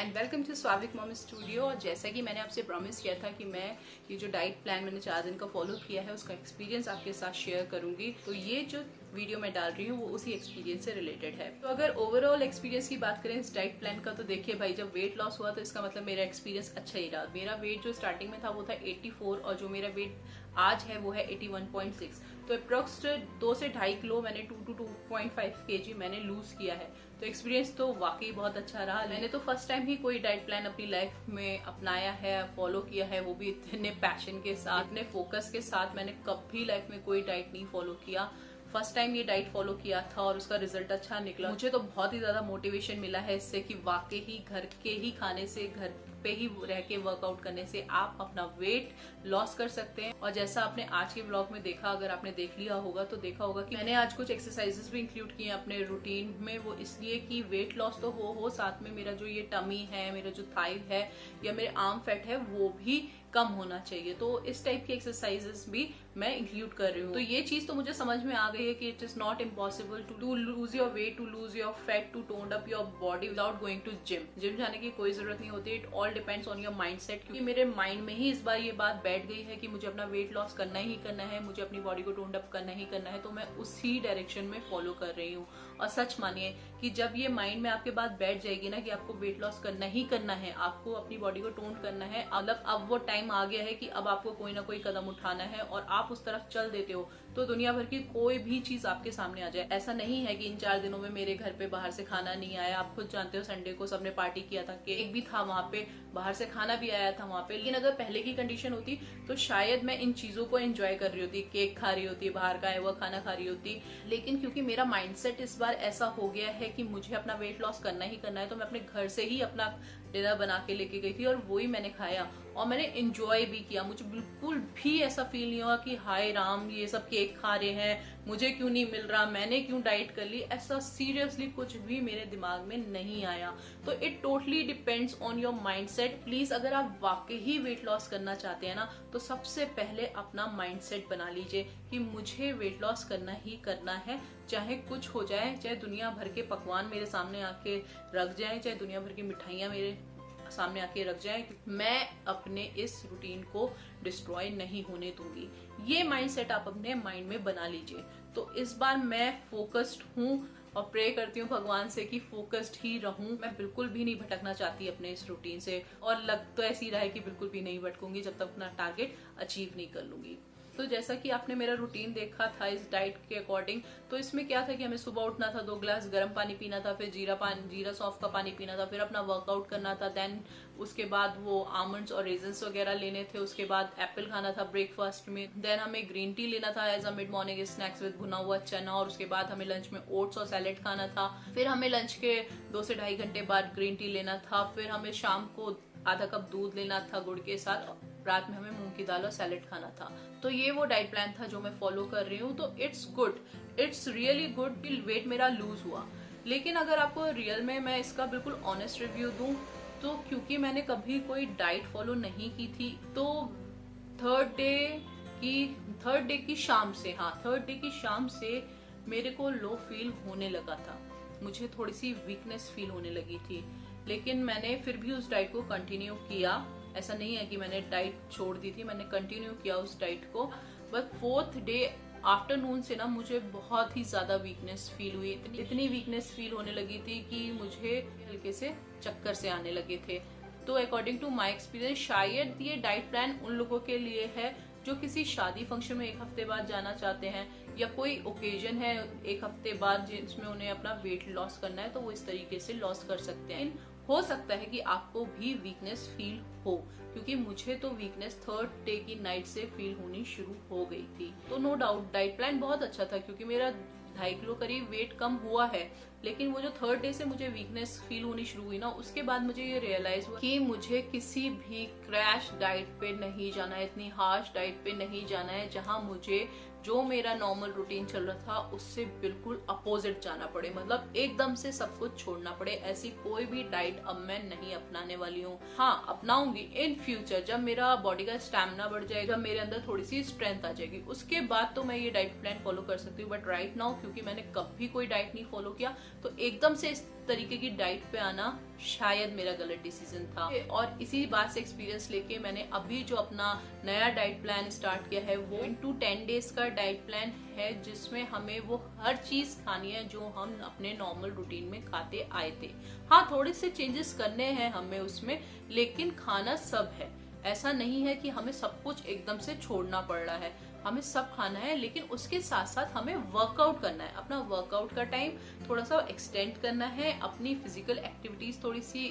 And welcome to Swabhik mom studio. और जैसा कि मैंने आपसे प्रॉमिस किया था कि मैं ये जो डाइट प्लान मैंने 4 दिन का फॉलो किया है उसका एक्सपीरियंस आपके साथ शेयर करूंगी। तो ये जो वीडियो मैं डाल रही हूँ वो उसी एक्सपीरियंस से रिलेटेड है। तो अगर ओवरऑल एक्सपीरियंस की बात करें इस डाइट प्लान का, तो देखिए भाई, जब वेट लॉस हुआ तो इसका मतलब मेरा एक्सपीरियंस अच्छा ही रहा। मेरा वेट जो स्टार्टिंग में था वो था 84 और जो मेरा वेट आज है वो है 81.6। तो अप्रोक्स 2 से 2.5 किलो मैंने 2 to 2.5 kg मैंने लूज किया है। तो एक्सपीरियंस तो वाकई बहुत अच्छा रहा। मैंने तो फर्स्ट टाइम ही कोई डाइट प्लान अपनी लाइफ में अपनाया है, फॉलो किया है, वो भी इतने पैशन के साथ, इतने फोकस के साथ। मैंने कभी लाइफ में कोई डाइट नहीं फॉलो किया, फर्स्ट टाइम ये डाइट फॉलो किया था और उसका रिजल्ट अच्छा निकला। मुझे तो बहुत ही ज्यादा मोटिवेशन मिला है इससे कि वाकई ही घर के ही खाने से, घर पे ही रह के वर्कआउट करने से आप अपना वेट लॉस कर सकते हैं। और जैसा आपने आज के ब्लॉग में देखा, अगर आपने देख लिया होगा तो देखा होगा कि मैंने आज कुछ एक्सरसाइजेस भी इंक्लूड किए अपने रूटीन में। वो इसलिए कि वेट लॉस तो हो साथ में मेरा जो ये टमी है, मेरा जो थाई है या मेरे आर्म फैट है वो भी कम होना चाहिए। तो इस टाइप की एक्सरसाइजेस भी मैं इंक्लूड कर रही हूँ। तो ये चीज तो मुझे समझ में आ गई है कि it is not impossible to lose your weight, to lose your fat, to tone up your body without going to gym जाने की कोई जरूरत नहीं होती। It all depends on your mindset. क्योंकि मेरे माइंड में ही इस बार ये बात बैठ गई है कि मुझे अपना वेट लॉस करना ही करना है, मुझे अपनी बॉडी को टोन अप करना ही करना है। तो मैं उसी डायरेक्शन में फॉलो कर रही हूँ। और सच मानिए कि जब ये माइंड में आपके बात बैठ जाएगी ना कि आपको वेट लॉस करना ही करना है, आपको अपनी बॉडी को टोन करना है, मतलब अब वो टाइम आ गया है कि अब आपको कोई ना कोई कदम उठाना है और आप उस तरफ चल देते हो, तो दुनिया भर की कोई भी चीज आपके सामने आ जाए। ऐसा नहीं है कि इन 4 दिनों में मेरे घर पे बाहर से खाना नहीं आया। आप खुद जानते हो संडे को सबने पार्टी किया था, केक भी था वहां पे, बाहर से खाना भी आया था वहां पे। लेकिन अगर पहले की कंडीशन होती तो शायद मैं इन चीजों को एंजॉय कर रही होती, केक खा रही होती, बाहर का आया हुआ खाना खा रही होती। लेकिन क्योंकि मेरा माइंडसेट इस बार ऐसा हो गया है कि मुझे अपना वेट लॉस करना ही करना है, तो मैं अपने घर से ही अपना डिनर बना के लेके गई थी और वही मैंने खाया और मैंने एंजॉय भी किया। मुझे बिल्कुल भी ऐसा फील नहीं हुआ कि हाय राम, ये सब केक खा रहे हैं, मुझे क्यों नहीं मिल रहा, मैंने क्यों डाइट कर ली। ऐसा सीरियसली कुछ भी मेरे दिमाग में नहीं आया। तो it totally depends on your mindset. Please, अगर आप वाकई ही वेट लॉस करना चाहते हैं ना, तो सबसे पहले अपना माइंडसेट बना लीजिए कि मुझे वेट लॉस करना ही करना है, चाहे कुछ हो जाए, चाहे दुनिया भर के पकवान मेरे सामने आके रख जाए, चाहे दुनिया भर की मिठाइयां मेरे सामने आके रख जाए, मैं अपने इस रूटीन को डिस्ट्रॉय नहीं होने दूंगी। ये माइंडसेट आप अपने माइंड में बना लीजिए। तो इस बार मैं फोकस्ड हूँ और प्रे करती हूँ भगवान से कि फोकस्ड ही रहूं। मैं बिल्कुल भी नहीं भटकना चाहती अपने इस रूटीन से, और लग तो ऐसी रहा है कि बिल्कुल भी नहीं भटकूंगी जब तक अपना टारगेट अचीव नहीं कर लूंगी। तो जैसा कि आपने मेरा रूटीन देखा था इस डाइट के अकॉर्डिंग, तो इसमें क्या था कि हमें सुबह उठना था, 2 गिलास गर्म पानी पीना था, फिर जीरा सौंफ का पानी पीना था, फिर अपना वर्कआउट करना था। देन उसके बाद वो आमंड्स और रेजन्स वगैरह लेने थे, उसके बाद एप्पल खाना था ब्रेकफास्ट में। देन हमें ग्रीन टी लेना था as a mid morning snacks with भुना हुआ चना, और उसके बाद हमें लंच में ओट्स और सैलेड खाना था। फिर हमें लंच के 2 से 2.5 घंटे बाद ग्रीन टी लेना था। फिर हमें शाम को आधा कप दूध लेना था गुड़ के साथ। रात में हमें मूंग की दाल और सैलेड खाना था। तो ये वो डाइट प्लान था जो मैं फॉलो कर रही हूँ। तो it's good, it's really good कि वेट मेरा लूज हुआ। लेकिन अगर आपको रियल में मैं इसका बिल्कुल ऑनेस्ट रिव्यू दूं, तो क्योंकि मैंने कभी कोई डाइट फॉलो नहीं की थी, तो थर्ड डे की शाम से मेरे को लो फील होने लगा था। मुझे थोड़ी सी वीकनेस फील होने लगी थी। लेकिन मैंने फिर भी उस डाइट को कंटिन्यू किया। ऐसा नहीं है कि मैंने डाइट छोड़ दी थी, मैंने कंटिन्यू किया उस डाइट को। बट 4th डे आफ्टरनून से ना मुझे बहुत ही ज्यादा वीकनेस फील हुई। इतनी वीकनेस फील होने लगी थी कि मुझे हल्के से चक्कर से आने लगे थे। तो अकॉर्डिंग टू माई एक्सपीरियंस शायद ये डाइट प्लान उन लोगों के लिए है जो किसी शादी फंक्शन में 1 हफ्ते बाद जाना चाहते हैं, या कोई ओकेजन है 1 हफ्ते बाद जिसमें उन्हें अपना वेट लॉस करना है, तो वो इस तरीके से लॉस कर सकते हैं। हो सकता है कि आपको भी वीकनेस फील हो, क्योंकि मुझे तो वीकनेस 3rd डे की नाइट से फील होनी शुरू हो गई थी। तो नो डाउट डाइट प्लान बहुत अच्छा था, क्योंकि मेरा 2.5 किलो करीब वेट कम हुआ है। लेकिन वो जो 3rd डे से मुझे वीकनेस फील होनी शुरू हुई ना, उसके बाद मुझे ये रियलाइज हुआ कि मुझे किसी भी क्रैश डाइट पे नहीं जाना है, इतनी हार्श डाइट पे नहीं जाना है जहां मुझे जो मेरा नॉर्मल रूटीन चल रहा था उससे बिल्कुल अपोजिट जाना पड़े, मतलब एकदम से सब कुछ छोड़ना पड़े। ऐसी कोई भी डाइट अब मैं नहीं अपनाने वाली हूँ। हाँ, अपनाऊंगी इन फ्यूचर, जब मेरा बॉडी का स्टैमिना बढ़ जाएगा, जब मेरे अंदर थोड़ी सी स्ट्रेंथ आ जाएगी, उसके बाद तो मैं ये डाइट प्लान फॉलो कर सकती हूँ। बट राइट नाउ क्योंकि मैंने कभी कोई डाइट नहीं फॉलो किया, तो एकदम से इस तरीके की डाइट पे आना शायद मेरा गलत डिसीजन था। और इसी बात से एक्सपीरियंस लेके मैंने अभी जो अपना नया डाइट प्लान स्टार्ट किया है वो 10 डेज का डाइट प्लान है, जिसमें हमें वो हर चीज खानी है जो हम अपने नॉर्मल रूटीन में खाते आए थे। हाँ, थोड़े से चेंजेस करने हैं हमें उसमें, लेकिन खाना सब है। ऐसा नहीं है कि हमें सब कुछ एकदम से छोड़ना पड़ रहा है, हमें सब खाना है, लेकिन उसके साथ साथ हमें वर्कआउट करना है। अपना वर्कआउट का टाइम थोड़ा सा एक्सटेंड करना है, अपनी फिजिकल एक्टिविटीज थोड़ी सी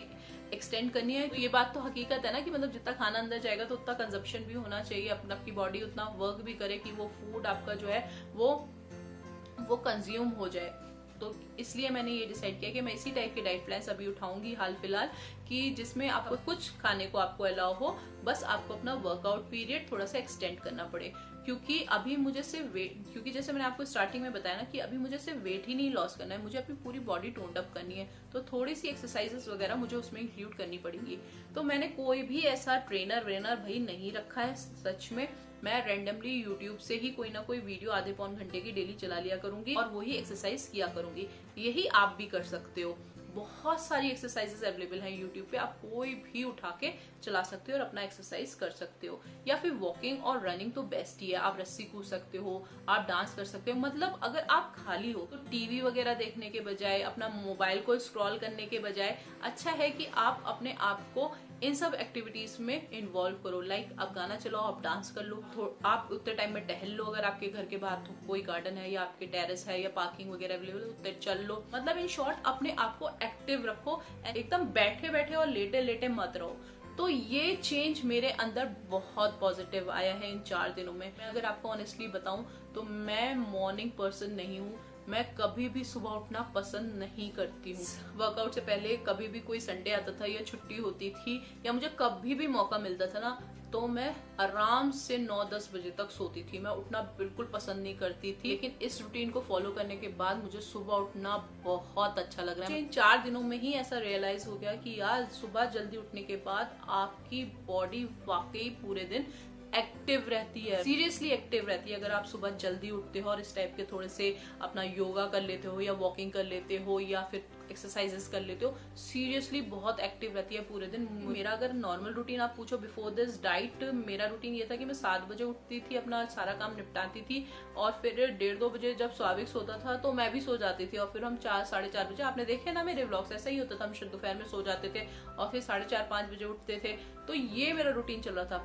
एक्सटेंड करनी है। तो ये बात तो हकीकत है ना कि मतलब जितना खाना अंदर जाएगा तो उतना कंजप्शन भी होना चाहिए, अपना आपकी बॉडी उतना वर्क भी करे कि वो फूड आपका जो है वो कंज्यूम हो जाए। तो इसलिए मैंने ये डिसाइड किया कि मैं इसी टाइप के डाइट प्लान्स अभी उठाऊंगी हाल फिलहाल, कि जिसमें आपको कुछ खाने को आपको अलाउ हो, बस आपको अपना वर्कआउट पीरियड थोड़ा सा एक्सटेंड करना पड़े। क्योंकि अभी मुझे सिर्फ वेट, क्योंकि जैसे मैंने आपको स्टार्टिंग में बताया ना कि अभी मुझे सिर्फ वेट ही नहीं लॉस करना है, मुझे अपनी पूरी बॉडी टोन्ड अप करनी है, तो थोड़ी सी एक्सरसाइजेस वगैरह मुझे उसमें इंक्लूड करनी पड़ेगी। तो मैंने कोई भी ऐसा ट्रेनर वेनर भाई नहीं रखा है, सच में मैं रैंडमली यूट्यूब से ही कोई ना कोई वीडियो आधे पौन घंटे की डेली चला लिया करूंगी और वही एक्सरसाइज किया करूंगी। यही आप भी कर सकते हो, बहुत सारी एक्सरसाइजेस अवेलेबल हैं यूट्यूब पे, आप कोई भी उठा के चला सकते हो और अपना एक्सरसाइज कर सकते हो। या फिर वॉकिंग और रनिंग तो बेस्ट ही है, आप रस्सी कूद सकते हो, आप डांस कर सकते हो। मतलब अगर आप खाली हो तो टीवी वगैरह देखने के बजाय, अपना मोबाइल को स्क्रॉल करने के बजाय अच्छा है कि आप अपने आप को इन सब एक्टिविटीज में इन्वॉल्व करो। लाइक आप गाना चलाओ, आप डांस कर लो, आप उतने टाइम में टहल लो, अगर आपके घर के बाहर तो कोई गार्डन है या आपके टेरेस है या पार्किंग वगैरह अवेलेबल है उतने चल लो। मतलब इन शॉर्ट अपने आप को एक्टिव रखो, एकदम बैठे बैठे और लेटे लेटे मत रहो। तो ये चेंज मेरे अंदर बहुत पॉजिटिव आया है इन 4 दिनों में। मैं अगर आपको ऑनेस्टली बताऊं तो मैं मॉर्निंग पर्सन नहीं हूँ, मैं कभी भी सुबह उठना पसंद नहीं करती हूँ। वर्कआउट से पहले कभी भी कोई संडे आता था या छुट्टी होती थी या मुझे कभी भी मौका मिलता था ना, तो मैं आराम से 9-10 बजे तक सोती थी। मैं उठना बिल्कुल पसंद नहीं करती थी, लेकिन इस रूटीन को फॉलो करने के बाद मुझे सुबह उठना बहुत अच्छा लग रहा है। इन 4 दिनों में ही ऐसा रियलाइज हो गया कि यार सुबह जल्दी उठने के बाद आपकी बॉडी वाकई पूरे दिन एक्टिव रहती है, सीरियसली एक्टिव रहती है। अगर आप सुबह जल्दी उठते हो और इस टाइप के थोड़े से अपना योगा कर लेते हो या वॉकिंग कर लेते हो या फिर एक्सरसाइजेस कर लेते हो, सीरियसली बहुत एक्टिव रहती है पूरे दिन। मेरा अगर नॉर्मल रूटीन आप पूछो बिफोर दिस डाइट, मेरा रूटीन ये था कि मैं 7 बजे उठती थी, अपना सारा काम निपटाती थी और फिर 1:30-2 बजे जब स्वाभाविक सोता था तो मैं भी सो जाती थी और फिर हम 4-4:30 बजे, आपने देखे ना मेरे व्लॉग्स, ऐसा ही होता था, हम दोपहर में सो जाते थे और फिर 4:30-5 बजे उठते थे। तो ये मेरा रूटीन चल रहा था।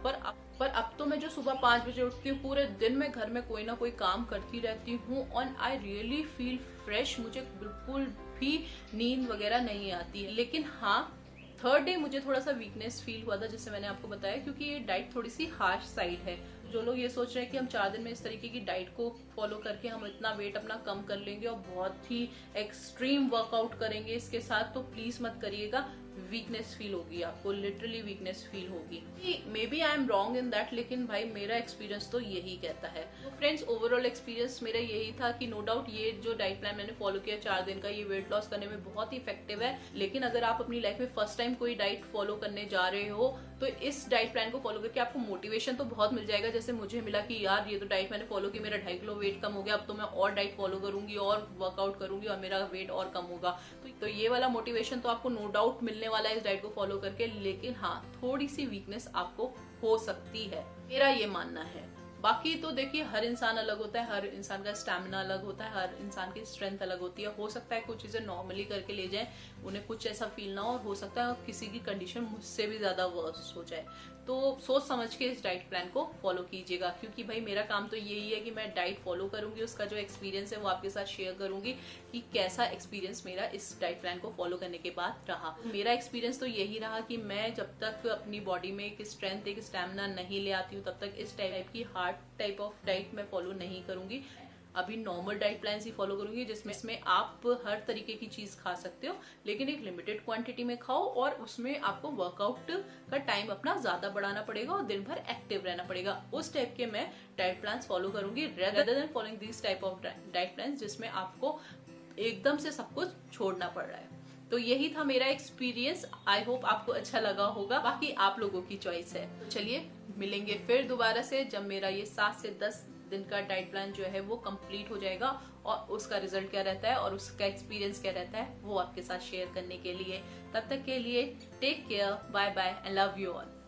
पर अब तो मैं जो सुबह 5 बजे उठती हूँ, पूरे दिन में घर में कोई ना कोई काम करती रहती हूँ और आई रियली फील फ्रेश। मुझे बिल्कुल भी नींद वगैरह नहीं आती है। लेकिन हाँ, 3rd डे मुझे थोड़ा सा वीकनेस फील हुआ था, जैसे मैंने आपको बताया, क्योंकि ये डाइट थोड़ी सी हार्श साइड है। जो लोग ये सोच रहे हैं कि हम 4 दिन में इस तरीके की डाइट को फॉलो करके हम इतना वेट अपना कम कर लेंगे और बहुत ही एक्सट्रीम वर्कआउट करेंगे इसके साथ, तो प्लीज मत करिएगा। वीकनेस फील होगी आपको, लिटरली वीकनेस फील होगी। Maybe I am wrong in that, लेकिन भाई मेरा एक्सपीरियंस तो यही कहता है। तो फ्रेंड्स, ओवरऑल एक्सपीरियंस मेरा यही था कि नो डाउट ये जो डाइट प्लान मैंने फॉलो किया 4 दिन का, ये वेट लॉस करने में बहुत ही इफेक्टिव है। लेकिन अगर आप अपनी लाइफ में फर्स्ट टाइम कोई डाइट फॉलो करने जा रहे हो तो इस डाइट प्लान को फॉलो करके आपको मोटिवेशन तो बहुत मिल जाएगा, जैसे मुझे मिला कि यार ये तो डाइट मैंने फॉलो की, मेरा 2.5 किलो वेट कम हो गया, अब तो मैं और डाइट फॉलो करूंगी और वर्कआउट करूंगी और मेरा वेट और कम होगा। तो ये वाला मोटिवेशन तो आपको नो डाउट मिलने वाला है इस डाइट को फॉलो करके। लेकिन हाँ, थोड़ी सी वीकनेस आपको हो सकती है, मेरा ये मानना है। बाकी तो देखिए, हर इंसान अलग होता है, हर इंसान का स्टैमिना अलग होता है, हर इंसान की स्ट्रेंथ अलग होती है। हो सकता है कुछ चीजें नॉर्मली करके ले जाए, उन्हें कुछ ऐसा फील ना हो, और हो सकता है किसी की कंडीशन मुझसे भी ज्यादा वर्स हो जाए। तो सोच समझ के इस डाइट प्लान को फॉलो कीजिएगा, क्योंकि भाई मेरा काम तो यही है कि मैं डाइट फॉलो करूंगी, उसका जो एक्सपीरियंस है वो आपके साथ शेयर करूंगी कि कैसा एक्सपीरियंस मेरा इस डाइट प्लान को फॉलो करने के बाद रहा। मेरा एक्सपीरियंस तो यही रहा कि मैं जब तक अपनी बॉडी में एक स्ट्रेंथ, एक स्टैमिना नहीं ले आती हूँ, तब तक इस टाइप की हार्ड टाइप ऑफ डाइट मैं फॉलो नहीं करूंगी। अभी नॉर्मल डाइट प्लान ही फॉलो करूंगी, जिसमें आप हर तरीके की चीज खा सकते हो, लेकिन एक लिमिटेड क्वांटिटी में खाओ, और उसमें आपको वर्कआउट का टाइम अपना ज्यादा बढ़ाना पड़ेगा और दिन भर एक्टिव रहना पड़ेगा। उस टाइप के मैं डाइट प्लान फॉलो करूंगी, rather than following this type of diet plan जिसमें आपको एकदम से सब कुछ छोड़ना पड़ रहा है। तो यही था मेरा एक्सपीरियंस। आई होप आपको अच्छा लगा होगा, बाकी आप लोगों की चॉइस है। तो चलिए मिलेंगे फिर दोबारा से, जब मेरा ये 7 से 10 दिन का डाइट प्लान जो है वो कंप्लीट हो जाएगा और उसका रिजल्ट क्या रहता है और उसका एक्सपीरियंस क्या रहता है वो आपके साथ शेयर करने के लिए। तब तक के लिए take care, bye bye and love you all.